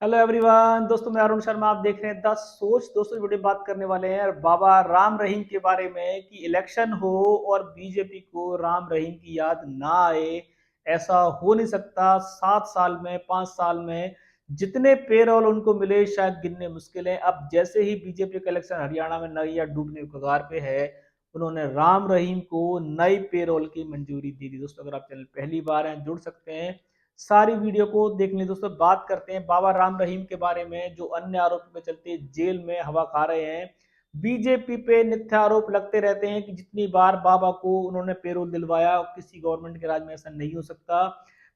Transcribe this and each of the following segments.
Hello everyone, दोस्तों मैं अरुण शर्मा। आप देख रहे हैं द सोच। दोस्तों वीडियो बात करने वाले हैं बाबा राम रहीम के बारे में कि इलेक्शन हो और बीजेपी को राम रहीम की याद ना आए। ऐसा हो नहीं सकता। 7 साल में 5 साल में जितने पेरोल उनको मिले शायद गिनने मुश्किल है। अब जैसे ही बीजेपी का इलेक्शन हरियाणा में नैया डूबने के कगार पे है, उन्होंने राम रहीम को नई पेरोल की मंजूरी दे दी। दोस्तों अगर आप चैनल पहली बार हैं, जुड़ सकते हैं, सारी वीडियो को देख लें। दोस्तों बात करते हैं बाबा राम रहीम के बारे में, जो अन्य आरोपों के चलते जेल में हवा खा रहे हैं। बीजेपी पे नित्य आरोप लगते रहते हैं कि जितनी बार बाबा को उन्होंने पेरोल दिलवाया, किसी गवर्नमेंट के राज में ऐसा नहीं हो सकता।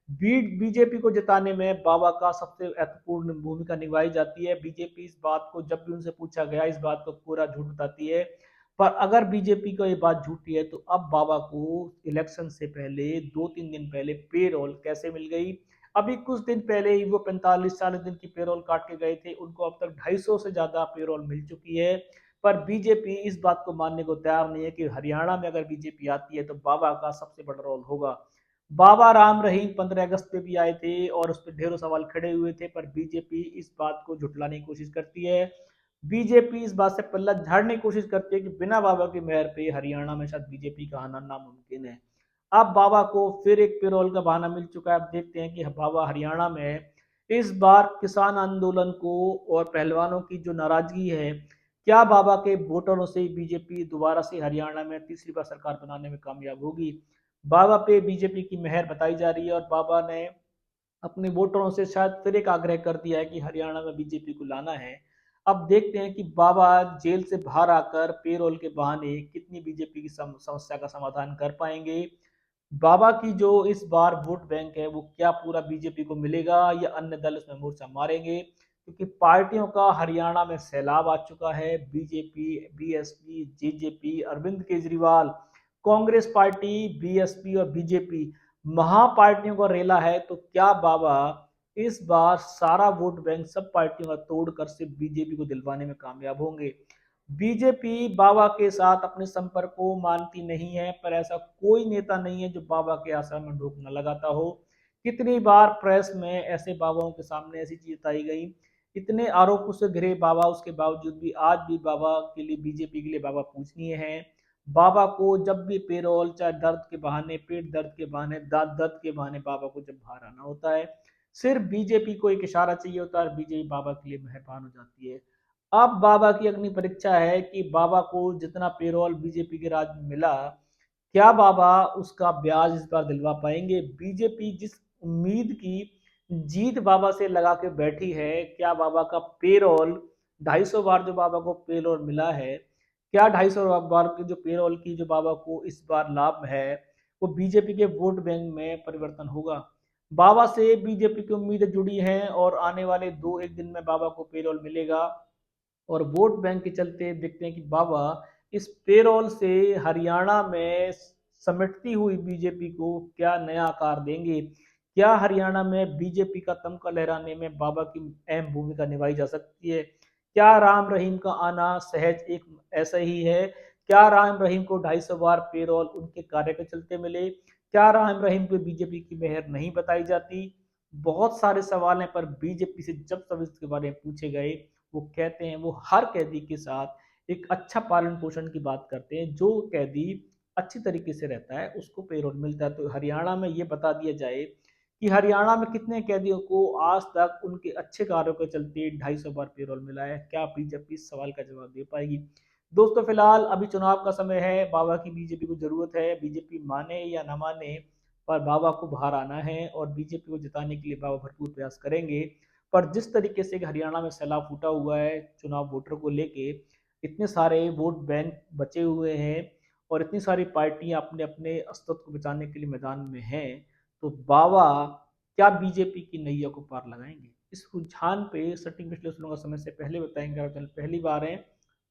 बीजेपी को जिताने में बाबा का सबसे महत्वपूर्ण भूमिका निभाई जाती है। बीजेपी इस बात को जब भी उनसे पूछा गया, इस बात को पूरा झूठ बताती है। पर अगर बीजेपी को ये बात झूठी है, तो अब बाबा को इलेक्शन से पहले 2-3 दिन पहले पेरोल कैसे मिल गई? अभी कुछ दिन पहले ही वो 45-40 दिन की पेरोल काट के गए थे, उनको अब तक 250 से ज्यादा पेरोल मिल चुकी है। पर बीजेपी इस बात को मानने को तैयार नहीं है कि हरियाणा में अगर बीजेपी आती है तो बाबा का सबसे बड़ा रोल होगा। बाबा राम रहीम 15 अगस्त पे भी आए थे और उस पर ढेरों सवाल खड़े हुए थे, पर बीजेपी इस बात को झुटलाने की कोशिश करती है। बीजेपी इस बात से पल्ला झाड़ने की कोशिश करती है कि बिना बाबा की मेहर पे हरियाणा में शायद बीजेपी का आना नामुमकिन है। अब बाबा को फिर एक पेरोल का बहाना मिल चुका है। अब देखते हैं कि बाबा हरियाणा में इस बार किसान आंदोलन को और पहलवानों की जो नाराजगी है, क्या बाबा के वोटरों से बीजेपी दोबारा से हरियाणा में तीसरी बार सरकार बनाने में कामयाब होगी? बाबा पे बीजेपी की मेहर बताई जा रही है और बाबा ने अपने वोटरों से शायद फिर एक आग्रह कर दिया है कि हरियाणा में बीजेपी को लाना है। अब देखते हैं कि बाबा जेल से बाहर आकर पेरोल के बहाने कितनी बीजेपी की समस्या का समाधान कर पाएंगे। बाबा की जो इस बार वोट बैंक है, वो क्या पूरा बीजेपी को मिलेगा या अन्य दल उसमें मोर्चा मारेंगे? क्योंकि पार्टियों का हरियाणा में सैलाब आ चुका है। BJP, BSP, JJP, Arvind Kejriwal, Congress party, BSP और बीजेपी महापार्टियों का रेला है। तो क्या बाबा इस बार सारा वोट बैंक सब पार्टियों का तोड़कर सिर्फ बीजेपी को दिलवाने में कामयाब होंगे? बीजेपी बाबा के साथ अपने संपर्क को मानती नहीं है, पर ऐसा कोई नेता नहीं है जो बाबा के आश्रम में ढोक न लगाता हो। कितनी बार प्रेस में ऐसे बाबाओं के सामने ऐसी चीज बताई गई, इतने आरोपों से घिरे बाबा, उसके बावजूद भी आज भी बाबा के लिए, बीजेपी के लिए बाबा पूजनीय है। बाबा को जब भी पेरोल, चाहे दर्द के बहाने, पेट दर्द के बहाने, दांत दर्द के बहाने, बाबा को जब बाहर आना होता है, सिर्फ बीजेपी को एक इशारा चाहिए होता है, बीजेपी बाबा के लिए मेहरबान हो जाती है। अब बाबा की अग्नि परीक्षा है कि बाबा को जितना पेरोल बीजेपी के राज में मिला, क्या बाबा उसका ब्याज इस बार दिलवा पाएंगे? बीजेपी जिस उम्मीद की जीत बाबा से लगा के बैठी है, क्या बाबा का पेरोल 250 बार जो बाबा को पेरोल मिला है, क्या 250 बार की जो पेरोल की जो बाबा को इस बार लाभ है, वो बीजेपी के वोट बैंक में परिवर्तन होगा? बाबा से बीजेपी की उम्मीदें जुड़ी हैं और आने वाले 2-1 दिन में बाबा को पेरोल मिलेगा। और वोट बैंक के चलते देखते हैं कि बाबा इस पेरोल से हरियाणा में समेटती हुई बीजेपी को क्या नया आकार देंगे? क्या हरियाणा में बीजेपी का तमगा लहराने में बाबा की अहम भूमिका निभाई जा सकती है? क्या राम रहीम का आना सहज एक ऐसा ही है? क्या राम रहीम को 250 बार पेरोल उनके कार्य के चलते मिले? क्या राम रहीम पे बीजेपी की मेहर नहीं बताई जाती? बहुत सारे सवाल हैं, पर बीजेपी से जब सब इसके बारे में पूछे गए, वो कहते हैं, वो हर कैदी के साथ एक अच्छा पालन पोषण की बात करते हैं। जो कैदी अच्छी तरीके से रहता है उसको पेरोल मिलता है। तो हरियाणा में ये बता दिया जाए कि हरियाणा में कितने कैदियों को आज तक उनके अच्छे कार्यों के चलते 250 बार पेरोल मिला है? क्या बीजेपी इस सवाल का जवाब दे पाएगी? दोस्तों फिलहाल अभी चुनाव का समय है, बाबा की बीजेपी को जरूरत है। बीजेपी माने या ना माने, पर बाबा को बाहर आना है और बीजेपी को जिताने के लिए बाबा भरपूर प्रयास करेंगे। पर जिस तरीके से हरियाणा में सैलाब फूटा हुआ है चुनाव वोटर को लेके, इतने सारे वोट बैंक बचे हुए हैं और इतनी सारी पार्टियां अपने अपने अस्तित्व को बचाने के लिए मैदान में हैं, तो बाबा क्या बीजेपी की नैया को पार लगाएंगे? इस रुझान पे सटीक विश्लेषणों का समय से पहले बताएंगे। अगर चैनल पहली बार है,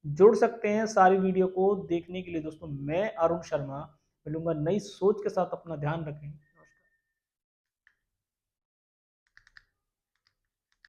जुड़ सकते हैं सारी वीडियो को देखने के लिए। दोस्तों मैं अरुण शर्मा मिलूंगा नई सोच के साथ। अपना ध्यान रखें।